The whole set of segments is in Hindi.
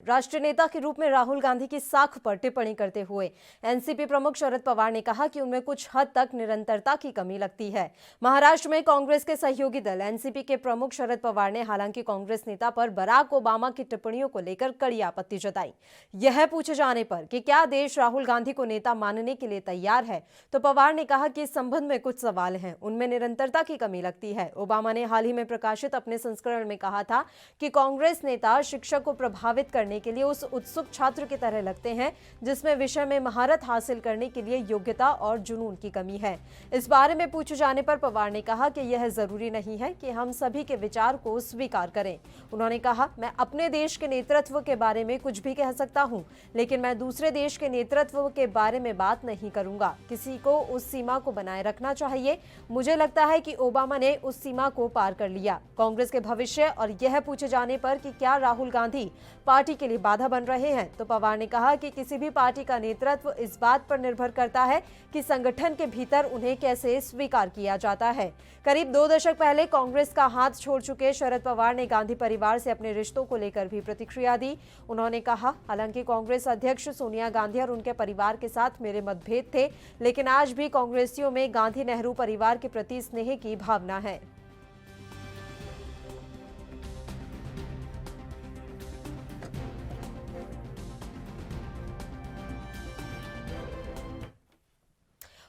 राष्ट्रीय नेता के रूप में राहुल गांधी की साख पर टिप्पणी करते हुए एनसीपी प्रमुख शरद पवार ने कहा कि उनमें कुछ हद तक निरंतरता की कमी लगती है। महाराष्ट्र में कांग्रेस के सहयोगी दल एनसीपी के प्रमुख शरद पवार ने हालांकि कांग्रेस नेता पर बराक ओबामा की टिप्पणियों को लेकर कड़ी आपत्ति जताई। यह पूछे जाने पर कि क्या देश राहुल गांधी को नेता मानने के लिए तैयार है, तो पवार ने कहा कि इस संबंध में कुछ सवाल हैं, उनमें निरंतरता की कमी लगती है। ओबामा ने हाल ही में प्रकाशित अपने संस्करण में कहा था कि कांग्रेस नेता शिक्षा को प्रभावित करने के लिए उस उत्सुक छात्र की तरह लगते हैं जिसमें विषय में महारत हासिल करने के लिए योग्यता और जुनून की कमी है। इस बारे में पूछे जाने पर पवार ने कहा कि यह जरूरी नहीं है कि हम सभी के विचार को स्वीकार करें। उन्होंने कहा, मैं अपने देश के नेतृत्व के बारे में कुछ भी कह सकता हूं, लेकिन मैं दूसरे देश के नेतृत्व के बारे में बात नहीं करूंगा। किसी को उस सीमा को बनाए रखना चाहिए। मुझे लगता है कि ओबामा ने उस सीमा को पार कर लिया। कांग्रेस के भविष्य और यह पूछे जाने पर कि क्या राहुल गांधी पार्टी के लिए बाधा बन रहे हैं, तो पवार ने कहा कि किसी भी पार्टी का नेतृत्व इस बात पर निर्भर करता है कि संगठन के भीतर उन्हें कैसे स्वीकार किया जाता है। करीब 2 दशक पहले कांग्रेस का हाथ छोड़ चुके शरद पवार ने गांधी परिवार से अपने रिश्तों को लेकर भी प्रतिक्रिया दी। उन्होंने कहा, हालांकि कांग्रेस अध्यक्ष सोनिया गांधी और उनके परिवार के साथ मेरे मतभेद थे, लेकिन आज भी कांग्रेसियों में गांधी नेहरू परिवार के प्रति स्नेह की भावना है।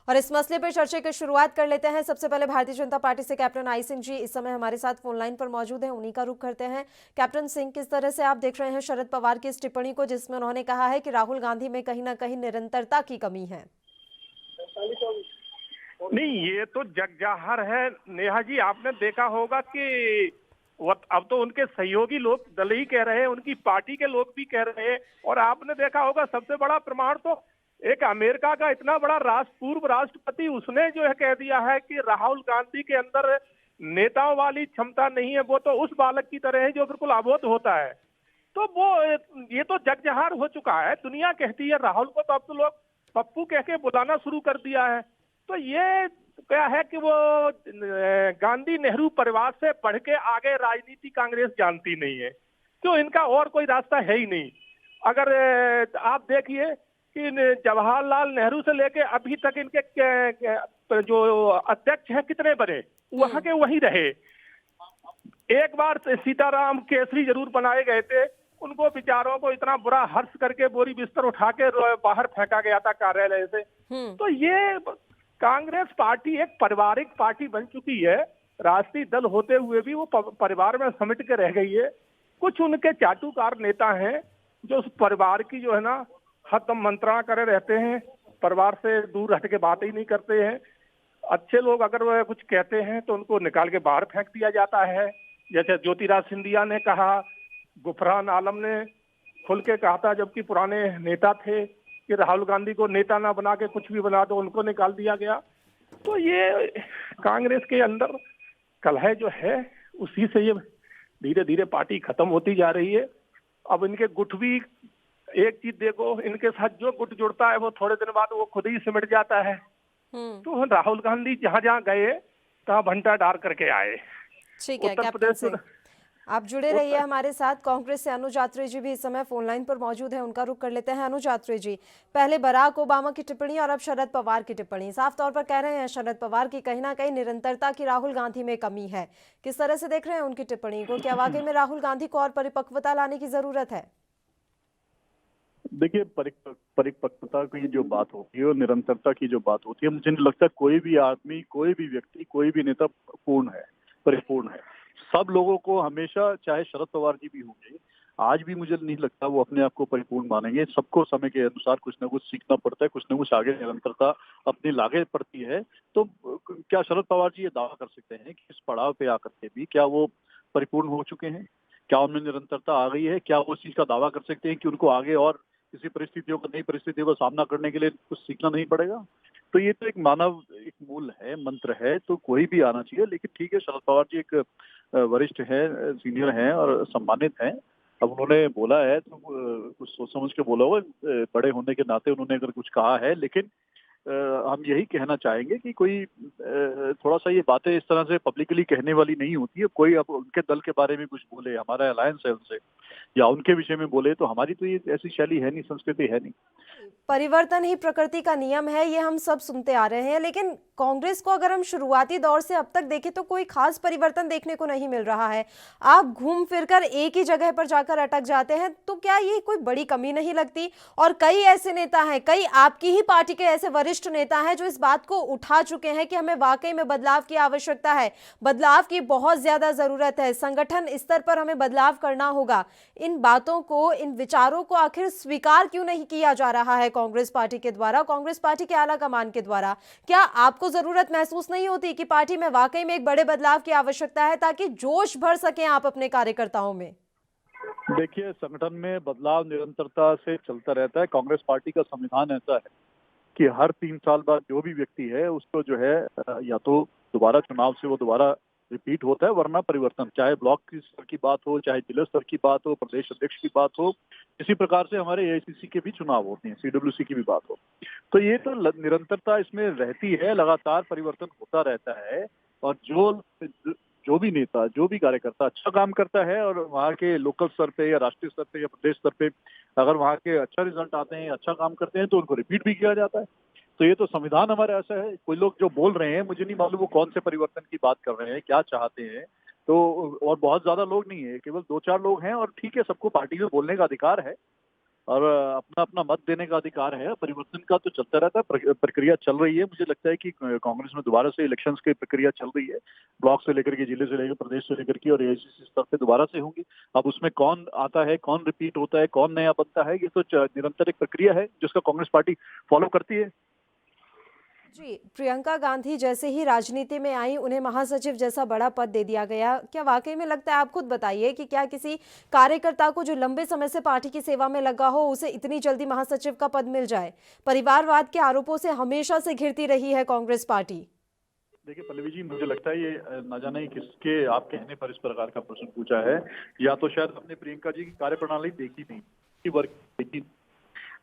और इस मसले पर चर्चा की शुरुआत कर लेते हैं। सबसे पहले भारतीय जनता पार्टी से कैप्टन आई सिंह जी इस समय हमारे साथ फोन लाइन पर मौजूद हैं, उन्हीं का रुख करते हैं। कैप्टन सिंह, किस तरह से आप देख रहे हैं शरद पवार की इस टिप्पणी को, जिसमें उन्होंने कहा है कि राहुल गांधी में कहीं ना कहीं निरंतरता की कमी है? नहीं, ये तो जग जाहिर है नेहा जी। आपने देखा होगा कि अब तो उनके सहयोगी लोग दल ही कह रहे हैं, उनकी पार्टी के लोग भी कह रहे हैं। और आपने देखा होगा सबसे बड़ा प्रमाण तो एक अमेरिका का इतना बड़ा पूर्व राष्ट्रपति, उसने जो है कह दिया है कि राहुल गांधी के अंदर नेताओं वाली क्षमता नहीं है, वो तो उस बालक की तरह है जो बिल्कुल अबोध होता है। तो वो ये तो जग जाहिर हो चुका है, दुनिया कहती है। राहुल को तो अब तो लोग पप्पू कह के बुलाना शुरू कर दिया है। तो ये क्या है कि वो गांधी नेहरू परिवार से बढ़ के आगे राजनीति कांग्रेस जानती नहीं है, तो इनका और कोई रास्ता है ही नहीं। अगर आप देखिए कि जवाहरलाल नेहरू से लेके अभी तक इनके जो अध्यक्ष हैं कितने बने, वहां के वही रहे। एक बार सीताराम केसरी जरूर बनाए गए थे, उनको विचारों को इतना बुरा हर्ष करके बोरी बिस्तर उठा के बाहर फेंका गया था कार्यालय से। तो ये कांग्रेस पार्टी एक पारिवारिक पार्टी बन चुकी है। राष्ट्रीय दल होते हुए भी वो परिवार में समेट के रह गई है। कुछ उनके चाटुकार नेता हैं जो उस परिवार की जो है ना हतम मंत्रणा करे रहते हैं, परिवार से दूर हट के बात ही नहीं करते हैं। अच्छे लोग अगर वह कुछ कहते हैं तो उनको निकाल के बाहर फेंक दिया जाता है। जैसे ज्योतिराज सिंधिया ने कहा, गुफरान आलम ने खुल के कहा था, जबकि पुराने नेता थे, कि राहुल गांधी को नेता ना बना के कुछ भी बना दो, उनको निकाल दिया गया। तो ये कांग्रेस के अंदर कलह जो है, उसी से ये धीरे धीरे पार्टी खत्म होती जा रही है। अब इनके गुट भी, एक चीज देखो, इनके साथ जो गुट जुड़ता है वो थोड़े दिन बाद वो खुद ही सिमट जाता है। तो राहुल गांधी जहां जहां गए तहां भंटा डार करके आए। ठीक है कैप्टन सिंह, आप जुड़े रहिए हमारे साथ। कांग्रेस से अनुज यात्री जी भी इस समय फोन लाइन पर मौजूद है, उनका रुख कर लेते हैं। अनुज यात्री जी, पहले बराक ओबामा की टिप्पणी और अब शरद पवार की टिप्पणी, साफ तौर पर कह रहे हैं शरद पवार की कहीं ना कहीं निरंतरता की राहुल गांधी में कमी है। किस तरह से देख रहे हैं उनकी टिप्पणी को? क्या वाकई में राहुल गांधी को और परिपक्वता लाने की जरूरत है? देखिए, परिपक्वता की जो बात होती है और निरंतरता की जो बात होती है, मुझे नहीं लगता कोई भी आदमी, कोई भी व्यक्ति, कोई भी नेता पूर्ण है, परिपूर्ण है। सब लोगों को हमेशा, चाहे शरद पवार जी भी होंगे, आज भी मुझे नहीं लगता वो अपने आप को परिपूर्ण मानेंगे। सबको समय के अनुसार कुछ ना कुछ सीखना पड़ता है, कुछ ना कुछ आगे निरंतरता अपनी लागे पड़ती है। तो क्या शरद पवार जी ये दावा कर सकते हैं कि इस पड़ाव पे आकर के भी क्या वो परिपूर्ण हो चुके हैं? क्या उनमें निरंतरता आ गई है? क्या वो इस चीज का दावा कर सकते हैं कि उनको आगे और किसी परिस्थितियों को, नई परिस्थितियों का सामना करने के लिए कुछ सीखना नहीं पड़ेगा? तो ये तो एक मानव एक मूल है, मंत्र है, तो कोई भी आना चाहिए। लेकिन ठीक है, शरद पवार जी एक वरिष्ठ है, सीनियर हैं और सम्मानित हैं। अब उन्होंने बोला है तो कुछ सोच समझ के बोला हुआ, बड़े होने के नाते उन्होंने अगर कुछ कहा है। लेकिन हम यही कहना चाहेंगे कि कोई थोड़ा सा ये बातें इस तरह से पब्लिकली कहने वाली नहीं होती है। कोई अब उनके दल के बारे में कुछ बोले, हमारा अलायंस है उनसे, या उनके विषय में बोले, तो हमारी तो ये ऐसी शैली है नहीं, संस्कृति है नहीं। परिवर्तन ही प्रकृति का नियम है, ये हम सब सुनते आ रहे हैं, लेकिन कांग्रेस को अगर हम शुरुआती दौर से अब तक देखें तो कोई खास परिवर्तन देखने को नहीं मिल रहा है। आप घूम फिरकर एक ही जगह पर जाकर अटक जाते हैं, तो क्या ये कोई बड़ी कमी नहीं लगती? और कई ऐसे नेता हैं, कई आपकी ही पार्टी के ऐसे वरिष्ठ नेता हैं जो इस बात को उठा चुके हैं कि हमें वाकई में बदलाव की आवश्यकता है, बदलाव की बहुत ज्यादा जरूरत है, संगठन स्तर पर हमें बदलाव करना होगा। इन बातों को, इन विचारों को आखिर स्वीकार क्यों नहीं किया जा रहा है कांग्रेस पार्टी के द्वारा, कांग्रेस पार्टी के आला कमान के द्वारा? क्या आपको जरूरत महसूस नहीं होती कि पार्टी में वाकई में एक बड़े बदलाव की आवश्यकता है ताकि जोश भर सकें आप अपने कार्यकर्ताओं में? देखिए, संगठन में बदलाव निरंतरता से चलता रहता है। कांग्रेस पार्टी का संविधान ऐसा है कि हर 3 साल बाद जो भी व्यक्ति है उसको जो है या तो दोबारा चुनाव से वो दोबारा रिपीट होता है, वरना परिवर्तन, चाहे ब्लॉक की स्तर की बात हो, चाहे जिला स्तर की बात हो, प्रदेश अध्यक्ष की बात हो, इसी प्रकार से हमारे एआईसीसी के भी चुनाव होते हैं, सीडब्ल्यूसी की भी बात हो। तो ये तो निरंतरता इसमें रहती है, लगातार परिवर्तन होता रहता है। और जो भी नेता, जो भी कार्यकर्ता अच्छा काम करता है और वहाँ के लोकल स्तर पे या राष्ट्रीय स्तर पे या प्रदेश स्तर पे अगर वहाँ के अच्छा रिजल्ट आते हैं, अच्छा काम करते हैं, तो उनको रिपीट भी किया जाता है। तो ये तो संविधान हमारा ऐसा है। कोई लोग जो बोल रहे हैं, मुझे नहीं मालूम वो कौन से परिवर्तन की बात कर रहे हैं, क्या चाहते हैं। तो और बहुत ज्यादा लोग नहीं है, केवल 2-4 लोग हैं, और ठीक है, सबको पार्टी में बोलने का अधिकार है और अपना अपना मत देने का अधिकार है। परिवर्तन का तो चलता रहता है, प्रक्रिया चल रही है। मुझे लगता है कि कांग्रेस में दोबारा से इलेक्शंस की प्रक्रिया चल रही है, ब्लॉक से लेकर के, जिले से लेकर प्रदेश से लेकर के, और एआईसीसी स्तर पे दोबारा से होंगी। अब उसमें कौन आता है, कौन रिपीट होता है, कौन नया बनता है, ये तो निरंतर एक प्रक्रिया है जिसका कांग्रेस पार्टी फॉलो करती है। जी, प्रियंका गांधी जैसे ही राजनीति में आई, उन्हें महासचिव जैसा बड़ा पद दे दिया गया। क्या वाकई में लगता है, आप खुद बताइए, कि क्या किसी कार्यकर्ता को जो लंबे समय से पार्टी की सेवा में लगा हो उसे इतनी जल्दी महासचिव का पद मिल जाए? परिवारवाद के आरोपों से हमेशा से घिरती रही है कांग्रेस पार्टी। देखिए पल्लवी जी, मुझे लगता है ये न जाने किसके आप कहने पर इस प्रकार का प्रश्न पूछा है, या तो शायद अपने प्रियंका जी की कार्यप्रणाली देखी नहीं, की वर्क देखी।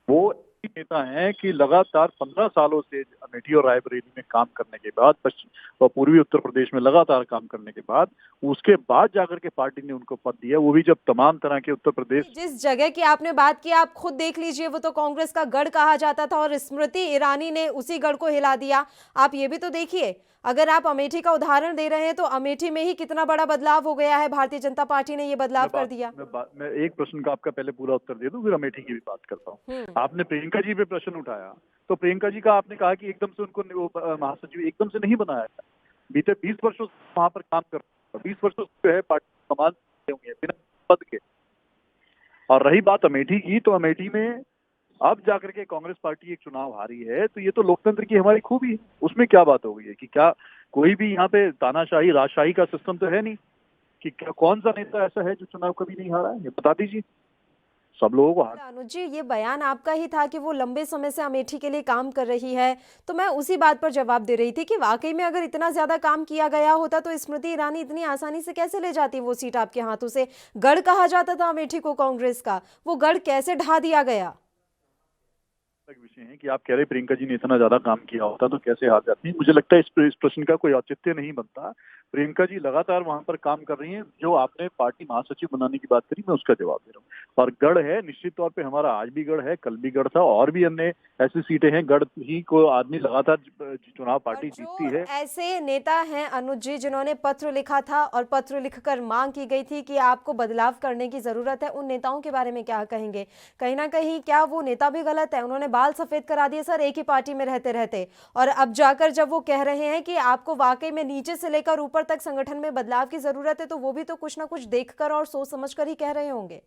वो एक नेता हैं कि लगातार 15 सालों से अमेठी और रायबरेली में काम करने के बाद, पश्चिम और पूर्वी उत्तर प्रदेश में लगातार काम करने के बाद, उसके बाद जाकर के पार्टी ने उनको पद दिया, वो भी जब तमाम तरह के उत्तर प्रदेश। जिस जगह की आपने बात की, आप खुद देख लीजिए, वो तो कांग्रेस का गढ़ कहा जाता था और स्मृति ईरानी ने उसी गढ़ को हिला दिया। आप ये भी तो देखिए, अगर आप अमेठी का उदाहरण दे रहे हैं तो अमेठी में ही कितना बड़ा बदलाव हो गया है। भारतीय जनता पार्टी ने ये बदलाव कर दिया। मैं एक प्रश्न का आपका पहले पूरा उत्तर दे दूं, फिर अमेठी की भी बात करता हूँ। आपने प्रियंका जी पे प्रश्न उठाया, तो प्रियंका जी का आपने कहा कि एकदम से उनको महासचिव एकदम से नहीं बनाया था। बीते 20 वर्षों से वहां पर काम कर रहे हैं, 20 वर्षों से जो है पार्टी कमान हुए हैं बिना पद के। और रही बात अमेठी की, तो अमेठी में अब जाकर के कांग्रेस पार्टी एक चुनाव हारी है, तो ये तो लोकतंत्र की हमारी खूबी है। उसमें क्या बात हो गई है कि क्या कोई भी यहाँ पे तानाशाही, राजशाही का सिस्टम तो है नहीं कि क्या कौन सा नेता ऐसा है जो चुनाव कभी नहीं हारा है, ये बता दीजिए सब लोगों को। अनुज जी, ये बयान आपका ही था कि वो लंबे समय से अमेठी के लिए काम कर रही है, तो मैं उसी बात पर जवाब दे रही थी कि वाकई में अगर इतना ज्यादा काम किया गया होता तो स्मृति ईरानी इतनी आसानी से कैसे ले जाती वो सीट आपके हाथों से? गढ़ कहा जाता था अमेठी को कांग्रेस का, वो गढ़ कैसे ढा दिया गया? अलग विषय है कि आप कह रहे प्रियंका जी ने इतना ज्यादा काम किया होता तो कैसे हार जाती है। मुझे लगता है इस प्रश्न का कोई औचित्य नहीं बनता। प्रियंका जी लगातार वहां पर काम कर रही हैं। जो आपने पार्टी महासचिव बनाने की बात करी, मैं उसका जवाब दे रहा हूँ। और गढ़ है, निश्चित तौर पे हमारा आज भी गढ़ है, कल भी गढ़ था, और भी अन्य ऐसी सीटें हैं। गढ़ ही को आदमी लगातार चुनाव पार्टी जीतती है। ऐसे नेता हैं अनुज जी जिन्होंने पत्र लिखा था और पत्र लिखकर मांग की गई थी कि आपको बदलाव करने की जरूरत है, उन नेताओं के बारे में क्या कहेंगे? कहीं ना कहीं क्या वो नेता भी गलत है? उन्होंने बाल सफेद करा दिए सर, एक ही पार्टी में रहते रहते, और अब जाकर जब वो कह रहे हैं कि आपको वाकई में नीचे से लेकर ऊपर तक संगठन में बदलाव की जरूरत है, तो वो भी तो कुछ ना कुछ देखकर और सोच समझकर ही कह रहे होंगे।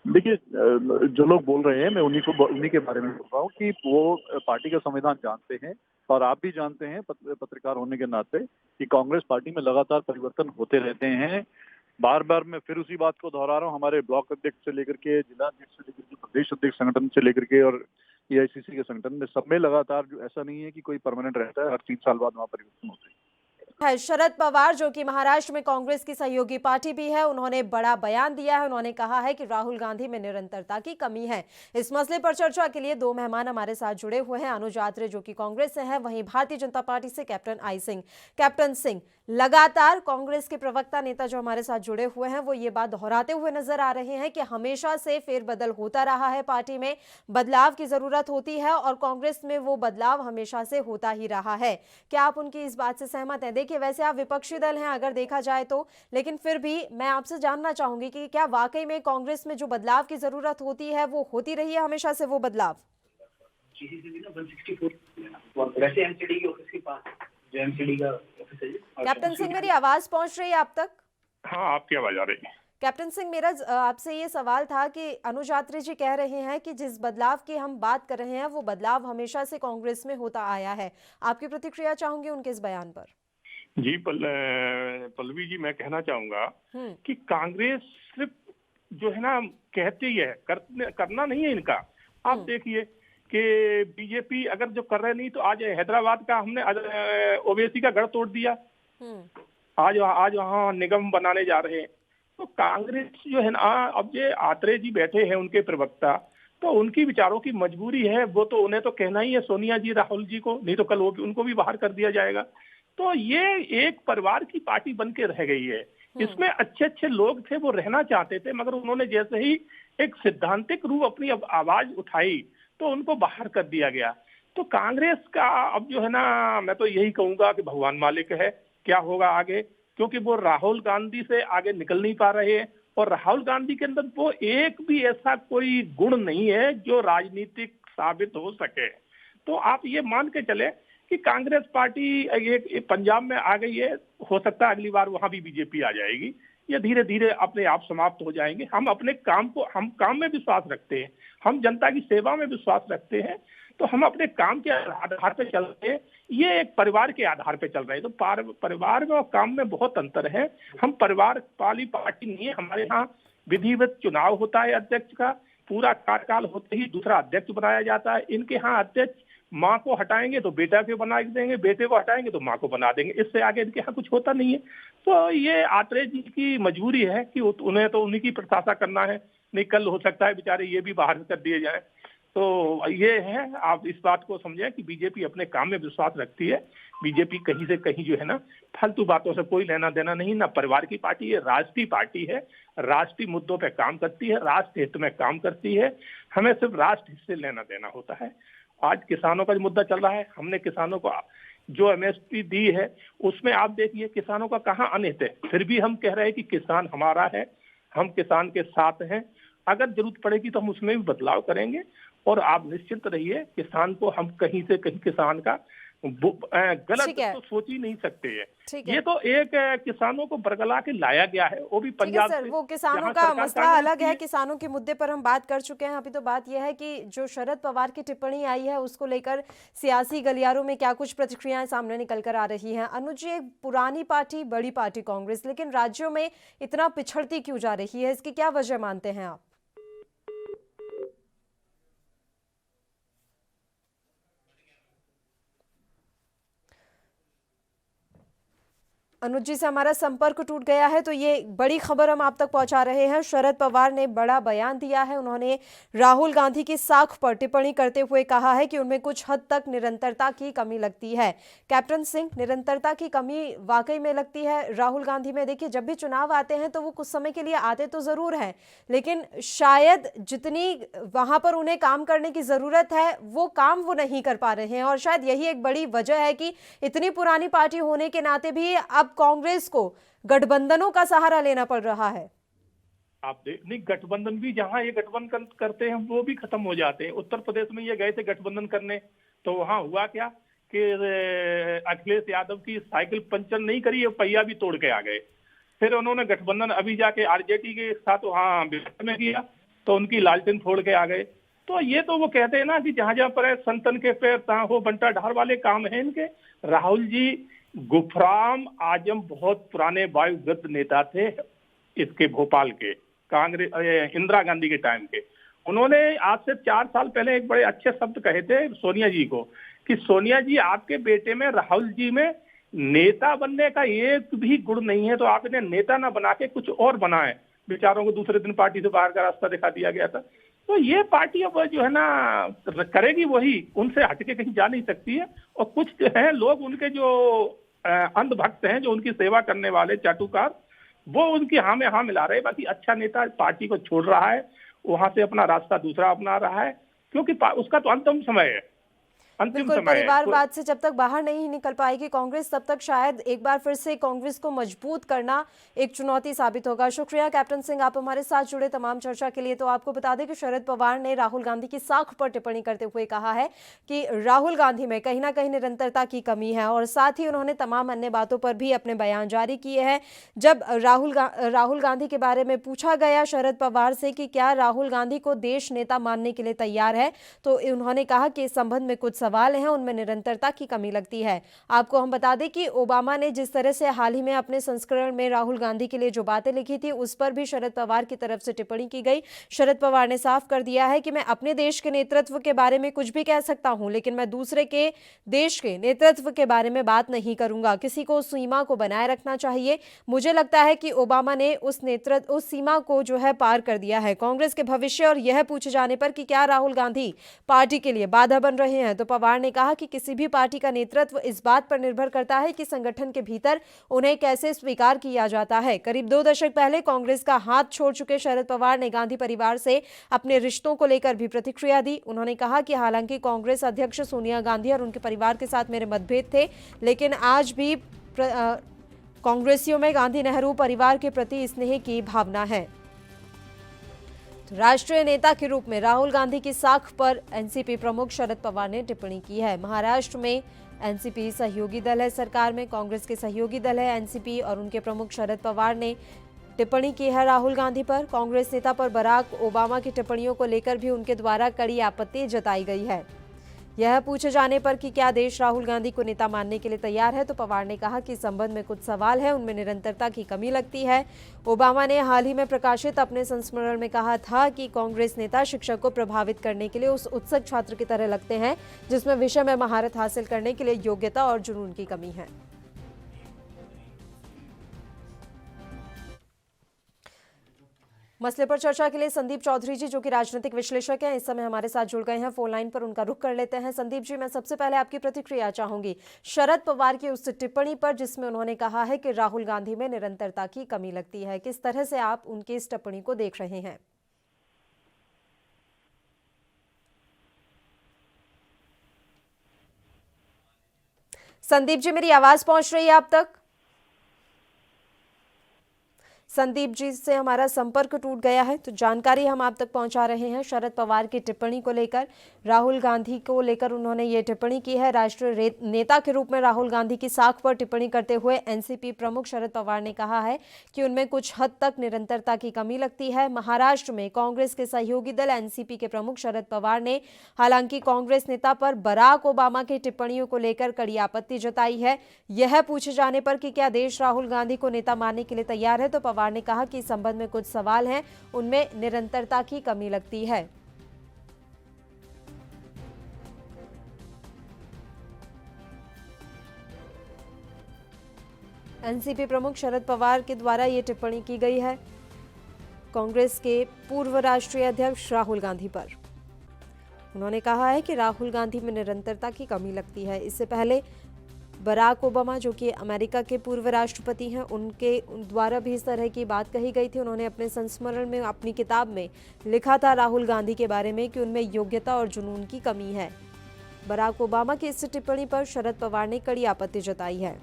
देखिए, जो लोग बोल रहे हैं, मैं उन्हीं के बारे में बोल रहा हूँ कि वो पार्टी का संविधान जानते हैं, और आप भी जानते हैं पत्रकार होने के नाते कि कांग्रेस पार्टी में लगातार परिवर्तन होते रहते हैं। बार बार मैं फिर उसी बात को दोहरा रहा हूँ, हमारे ब्लॉक अध्यक्ष से लेकर के, जिला अध्यक्ष से लेकर के, प्रदेश अध्यक्ष संगठन से लेकर के, और एआईसीसी के संगठन में, सब में लगातार, जो ऐसा नहीं है कि कोई परमानेंट रहता है, हर 3 साल बाद वहाँ परिवर्तन होते हैं। है शरद पवार, जो कि महाराष्ट्र में कांग्रेस की सहयोगी पार्टी भी है, उन्होंने बड़ा बयान दिया है। उन्होंने कहा है कि राहुल गांधी में निरंतरता की कमी है। इस मसले पर चर्चा के लिए दो मेहमान हमारे साथ जुड़े हुए हैं। अनुज आत्रे जो कि कांग्रेस से हैं, वहीं भारतीय जनता पार्टी से कैप्टन सिंह लगातार कांग्रेस के प्रवक्ता नेता जो हमारे साथ जुड़े हुए हैं वो ये बात दोहराते हुए नजर आ रहे हैं कि हमेशा से फेरबदल होता रहा है, पार्टी में बदलाव की जरूरत होती है और कांग्रेस में वो बदलाव हमेशा से होता ही रहा है। क्या आप उनकी इस बात से सहमत हैं? देखिए, वैसे आप विपक्षी दल हैं अगर देखा जाए तो, लेकिन फिर भी मैं आपसे जानना चाहूंगी कि क्या वाकई में कांग्रेस में जो बदलाव की जरूरत होती है वो होती रही है हमेशा से वो बदलाव? वैसे एमसीडी के ऑफिस के पास जो एमसीडी का ऑफिस है। कैप्टन सिंह, मेरी आवाज पहुंच रही है आप तक? हाँ, आपकी आवाज आ रही है। कैप्टन सिंह, मेरा आपसे ये सवाल था कि अनुज आत्रे जी कह रहे हैं कि जिस बदलाव की हम बात कर रहे हैं वो बदलाव हमेशा से कांग्रेस में होता आया है। आपकी प्रतिक्रिया चाहूंगी उनके इस बयान पर। जी पल्लवी जी, मैं कहना चाहूंगा कि कांग्रेस सिर्फ जो है ना कहती है, करना नहीं है इनका। आप देखिए कि बीजेपी अगर जो कर रहे नहीं तो आज हैदराबाद का हमने ओवैसी का गढ़ तोड़ दिया, आज वहाँ निगम बनाने जा रहे हैं। तो कांग्रेस जो है ना, अब ये आत्रे जी बैठे हैं उनके प्रवक्ता, तो उनकी विचारों की मजबूरी है, वो तो उन्हें तो कहना ही है सोनिया जी राहुल जी को, नहीं तो कल वो उनको भी बाहर कर दिया जाएगा। तो ये एक परिवार की पार्टी बन के रह गई है। इसमें अच्छे अच्छे लोग थे, वो रहना चाहते थे, मगर उन्होंने जैसे ही एक सिद्धांतिक रूप अपनी आवाज उठाई तो उनको बाहर कर दिया गया। तो कांग्रेस का अब जो है ना, मैं तो यही कहूंगा कि भगवान मालिक है, क्या होगा आगे, क्योंकि वो राहुल गांधी से आगे निकल नहीं पा रहे हैं और राहुल गांधी के अंदर वो एक भी ऐसा कोई गुण नहीं है जो राजनीतिक साबित हो सके। तो आप ये मान के चले कि कांग्रेस पार्टी एक पंजाब में आ गई है, हो सकता है अगली बार वहां भी बीजेपी आ जाएगी। ये धीरे धीरे अपने आप समाप्त हो जाएंगे। हम अपने काम में विश्वास रखते हैं, हम जनता की सेवा में विश्वास रखते हैं, तो हम अपने काम के आधार पे चल रहे हैं। ये एक परिवार के आधार पे चल रहे हैं। तो परिवार में और काम में बहुत अंतर है। हम परिवार वाली पार्टी नहीं है। हमारे यहाँ विधिवत चुनाव होता है अध्यक्ष का, पूरा कार्यकाल होते ही दूसरा अध्यक्ष बनाया जाता है। इनके यहाँ अध्यक्ष माँ को हटाएंगे तो बेटा को बना देंगे, बेटे को हटाएंगे तो माँ को बना देंगे, इससे आगे इनके यहाँ कुछ होता नहीं है। तो ये आत्रे जी की मजबूरी है कि उन्हें तो उन्हीं की प्रशंसा करना है, नहीं कल हो सकता है बेचारे ये भी बाहर कर दिए जाए। तो ये है, आप इस बात को समझें कि बीजेपी अपने काम में विश्वास रखती है। बीजेपी कहीं से कहीं जो है ना फालतू बातों से कोई लेना देना नहीं, ना परिवार की पार्टी है, राष्ट्रीय पार्टी है, राष्ट्रीय मुद्दों पे काम करती है, राष्ट्र हित में काम करती है। हमें सिर्फ राष्ट्र हित से लेना देना होता है। आज किसानों का जो मुद्दा चल रहा है, हमने किसानों को जो एमएसपी दी है उसमें आप देखिए किसानों का कहाँ अनिहित है, फिर भी हम कह रहे हैं कि किसान हमारा है, हम किसान के साथ हैं। अगर जरूरत पड़ेगी तो हम उसमें भी बदलाव करेंगे और आप निश्चित रहिए, किसान को हम कहीं से कहीं किसान का गलत तो सोच ही नहीं सकते हैं। ये तो एक किसानों को बरगला के लाया गया है, वो भी पंजाब सर, वो किसानों का मसला अलग है, किसानों के मुद्दे पर हम बात कर चुके हैं। अभी तो बात यह है कि जो शरद पवार की टिप्पणी आई है उसको लेकर सियासी गलियारों में क्या कुछ प्रतिक्रियाएं सामने निकल कर आ रही हैं। अनुज जी, एक पुरानी पार्टी, बड़ी पार्टी कांग्रेस, लेकिन राज्यों में इतना पिछड़ती क्यों जा रही है, इसकी क्या वजह मानते हैं आप? अनुज जी से हमारा संपर्क टूट गया है, तो ये बड़ी खबर हम आप तक पहुंचा रहे हैं। शरद पवार ने बड़ा बयान दिया है। उन्होंने राहुल गांधी की साख पर टिप्पणी करते हुए कहा है कि उनमें कुछ हद तक निरंतरता की कमी लगती है। कैप्टन सिंह, निरंतरता की कमी वाकई में लगती है राहुल गांधी में। देखिए, जब भी चुनाव आते हैं तो वो कुछ समय के लिए आते तो जरूर हैं, लेकिन शायद जितनी वहां पर उन्हें काम करने की जरूरत है वो काम वो नहीं कर पा रहे हैं, और शायद यही एक बड़ी वजह है कि इतनी पुरानी पार्टी होने के नाते भी अब कांग्रेस को गठबंधनों का सहारा लेना पड़ रहा है। आप नहीं, गठबंधन भी जहां ये गठबंधन करते हैं वो भी खत्म हो जाते हैं। उत्तर प्रदेश में ये गए थे गठबंधन करने, तो वहां हुआ क्या कि अखिलेश यादव की साइकिल पंचर नहीं करी, पहिया भी तोड़ के आ गए। फिर उन्होंने गठबंधन अभी जाके आरजेडी के साथ वहां बिहार में किया, तो उनकी लालटेन फोड़ के आ गए। तो ये तो वो कहते हैं ना कि जहां जहां पर संतन के पैर तहां हो बंटा ढाल वाले काम है इनके। राहुल जी गुफराम आजम बहुत पुराने वायुगत नेता थे इसके, भोपाल के, कांग्रेस इंदिरा गांधी के टाइम के। उन्होंने आज से 4 साल पहले एक बड़े अच्छे शब्द कहे थे सोनिया जी को कि सोनिया जी, आपके बेटे में राहुल जी में नेता बनने का एक भी गुण नहीं है, तो आप इन्हें नेता ना बना के कुछ और बनाएं। बेचारों को दूसरे दिन पार्टी से बाहर का रास्ता दिखा दिया गया था। तो ये पार्टी अब जो है ना करेगी वही, उनसे हटके कहीं जा नहीं सकती है। और कुछ जो है लोग उनके जो अंधभक्त हैं, जो उनकी सेवा करने वाले चाटुकार, वो उनकी हाँ में हाँ मिला रहे हैं। बाकी अच्छा नेता पार्टी को छोड़ रहा है, वहां से अपना रास्ता दूसरा अपना रहा है, क्योंकि उसका तो अंतिम समय है, अंतिम बिल्कुल, समय है। परिवारवाद से जब तक बाहर नहीं निकल पाएगी कांग्रेस, तब तक शायद एक बार फिर से कांग्रेस को मजबूत करना एक चुनौती साबित होगा। शुक्रिया कैप्टन सिंह, आप हमारे साथ जुड़े तमाम चर्चा के लिए। तो आपको बता दें कि शरद पवार ने राहुल गांधी की साख पर टिप्पणी करते हुए कहा है कि राहुल गांधी में कहीं ना कहीं निरंतरता की कमी है, और साथ ही उन्होंने तमाम अन्य बातों पर भी अपने बयान जारी किए हैं। जब राहुल गांधी के बारे में पूछा गया शरद पवार से कि क्या राहुल गांधी को देश नेता मानने के लिए तैयार है, तो उन्होंने कहा कि इस संबंध में कुछ सवाल हैं, उनमें निरंतरता की कमी लगती है। आपको हम बता दें कि ओबामा ने जिस तरह से हाल ही में अपने संस्करण में राहुल गांधी के लिए जो बातें लिखी थी, उस पर भी शरद पवार की तरफ से टिप्पणी की गई। शरद पवार ने साफ कर दिया है कि मैं अपने देश के नेतृत्व के बारे में कुछ भी कह सकता हूं, लेकिन मैं दूसरे के देश के नेतृत्व के बारे में बात नहीं करूंगा। किसी को उस सीमा को बनाए रखना चाहिए। मुझे लगता है कि ओबामा ने उस सीमा को जो है पार कर दिया है। कांग्रेस के भविष्य और यह पूछे जाने पर कि क्या राहुल गांधी पार्टी के लिए बाधा बन रहे हैं, तो पवार ने कहा कि किसी भी पार्टी का नेतृत्व इस बात पर निर्भर करता है कि संगठन के भीतर उन्हें कैसे स्वीकार किया जाता है। करीब 2 दशक पहले कांग्रेस का हाथ छोड़ चुके शरद पवार ने गांधी परिवार से अपने रिश्तों को लेकर भी प्रतिक्रिया दी। उन्होंने कहा कि हालांकि कांग्रेस अध्यक्ष सोनिया गांधी और उनके परिवार के साथ मेरे मतभेद थे, लेकिन आज भी कांग्रेसियों में गांधी नेहरू परिवार के प्रति स्नेह की भावना है। राष्ट्रीय नेता के रूप में राहुल गांधी की साख पर एनसीपी प्रमुख शरद पवार ने टिप्पणी की है। महाराष्ट्र में एनसीपी सहयोगी दल है, सरकार में कांग्रेस के सहयोगी दल है एनसीपी, और उनके प्रमुख शरद पवार ने टिप्पणी की है राहुल गांधी पर। कांग्रेस नेता पर बराक ओबामा की टिप्पणियों को लेकर भी उनके द्वारा कड़ी आपत्ति जताई गई है। यह पूछे जाने पर कि क्या देश राहुल गांधी को नेता मानने के लिए तैयार है, तो पवार ने कहा कि इस संबंध में कुछ सवाल है, उनमें निरंतरता की कमी लगती है। ओबामा ने हाल ही में प्रकाशित अपने संस्मरण में कहा था कि कांग्रेस नेता शिक्षक को प्रभावित करने के लिए उस उत्सुक छात्र की तरह लगते हैं जिसमें विषय में महारत हासिल करने के लिए योग्यता और जुनून की कमी है। मसले पर चर्चा के लिए संदीप चौधरी जी, जो कि राजनीतिक विश्लेषक हैं, इस समय हमारे साथ जुड़ गए हैं। फोन लाइन पर उनका रुख कर लेते हैं। संदीप जी, मैं सबसे पहले आपकी प्रतिक्रिया चाहूंगी शरद पवार की उस टिप्पणी पर जिसमें उन्होंने कहा है कि राहुल गांधी में निरंतरता की कमी लगती है। किस तरह से आप उनकी इस टिप्पणी को देख रहे हैं? संदीप जी, मेरी आवाज पहुंच रही है आप तक? संदीप जी से हमारा संपर्क टूट गया है, तो जानकारी हम आप तक पहुंचा रहे हैं शरद पवार की टिप्पणी को लेकर। राहुल गांधी को लेकर उन्होंने ये टिप्पणी की है। राष्ट्रीय नेता के रूप में राहुल गांधी की साख पर टिप्पणी करते हुए एनसीपी प्रमुख शरद पवार ने कहा है कि उनमें कुछ हद तक निरंतरता की कमी लगती है। महाराष्ट्र में कांग्रेस के सहयोगी दल एनसीपी के प्रमुख शरद पवार ने हालांकि कांग्रेस नेता पर बराक ओबामा की टिप्पणियों को लेकर कड़ी आपत्ति जताई है। यह पूछे जाने पर कि क्या देश राहुल गांधी को नेता मानने के लिए तैयार है, तो पवार ने कहा कि इस संबंध में कुछ सवाल हैं, उनमें निरंतरता की कमी लगती है। एनसीपी प्रमुख शरद पवार के द्वारा यह टिप्पणी की गई है कांग्रेस के पूर्व राष्ट्रीय अध्यक्ष राहुल गांधी पर। उन्होंने कहा है कि राहुल गांधी में निरंतरता की कमी लगती है। इससे पहले बराक ओबामा, जो कि अमेरिका के पूर्व राष्ट्रपति हैं, उनके द्वारा भी इस तरह की बात कही गई थी। उन्होंने अपने संस्मरण में अपनी किताब में लिखा था राहुल गांधी के बारे में कि उनमें योग्यता और जुनून की कमी है। बराक ओबामा की इस टिप्पणी पर शरद पवार ने कड़ी आपत्ति जताई है।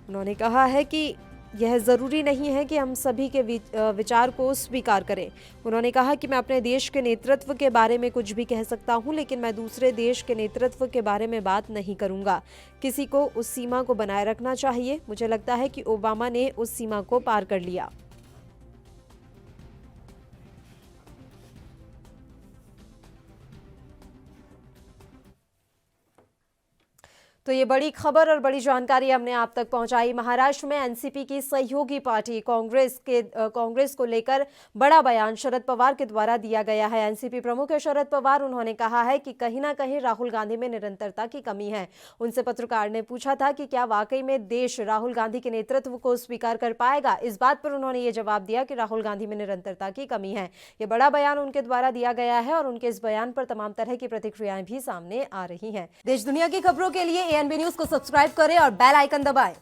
उन्होंने कहा है कि यह जरूरी नहीं है कि हम सभी के विचार को स्वीकार करें। उन्होंने कहा कि मैं अपने देश के नेतृत्व के बारे में कुछ भी कह सकता हूं, लेकिन मैं दूसरे देश के नेतृत्व के बारे में बात नहीं करूंगा। किसी को उस सीमा को बनाए रखना चाहिए। मुझे लगता है कि ओबामा ने उस सीमा को पार कर लिया। तो ये बड़ी खबर और बड़ी जानकारी हमने आप तक पहुंचाई। महाराष्ट्र में एनसीपी की सहयोगी पार्टी कांग्रेस को लेकर बड़ा बयान शरद पवार के द्वारा दिया गया है। एनसीपी प्रमुख है शरद पवार, उन्होंने कहा है कि कहीं ना कहीं राहुल गांधी में निरंतरता की कमी है। उनसे पत्रकार ने पूछा था कि क्या वाकई में देश राहुल गांधी के नेतृत्व को स्वीकार कर पाएगा। इस बात पर उन्होंने ये जवाब दिया कि राहुल गांधी में निरंतरता की कमी है। ये बड़ा बयान उनके द्वारा दिया गया है और उनके इस बयान पर तमाम तरह की प्रतिक्रियाएं भी सामने आ रही हैं। देश दुनिया की खबरों के लिए एएनबी न्यूज को सब्सक्राइब करें और बेल आइकन दबाएं।